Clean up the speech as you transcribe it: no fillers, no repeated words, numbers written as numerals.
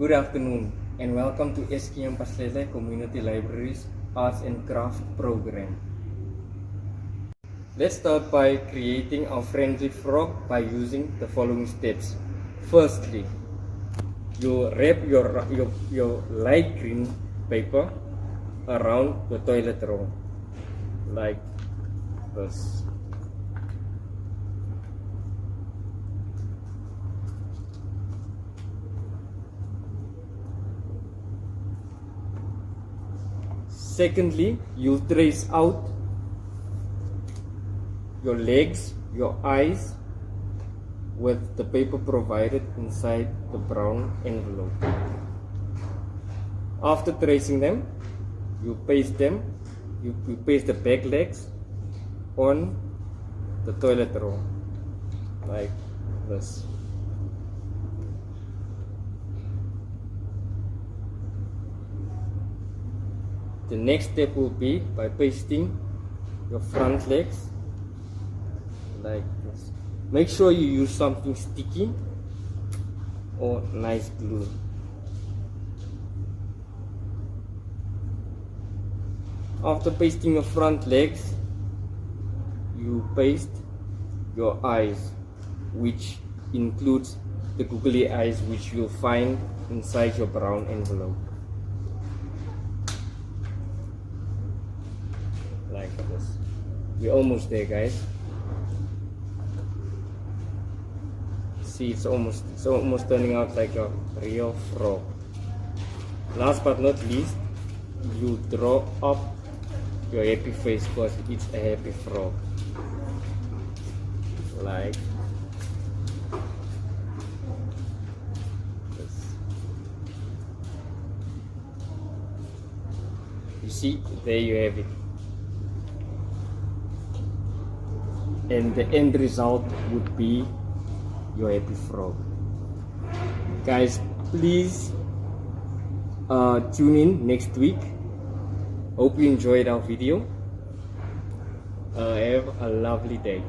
Good afternoon and welcome to SK Mphahlele Community Libraries Arts and Craft Program. Let's start by creating our friendly frog by using the following steps. Firstly, you wrap your light green paper around the toilet roll like this. Secondly, you'll trace out your legs, your eyes with the paper provided inside the brown envelope. After tracing them, you paste the back legs on the toilet roll like this. The next step will be by pasting your front legs like this. Make sure you use something sticky or nice glue. After pasting your front legs, you paste your eyes, which includes the googly eyes which you'll find inside your brown envelope. Like this. We're almost there, guys. See, it's almost turning out like a real frog. Last but not least, you draw up your happy face because it's a happy frog. Like this. You see, there you have it. And the end result would be your happy frog. Guys, please tune in next week. Hope you enjoyed our video. Have a lovely day.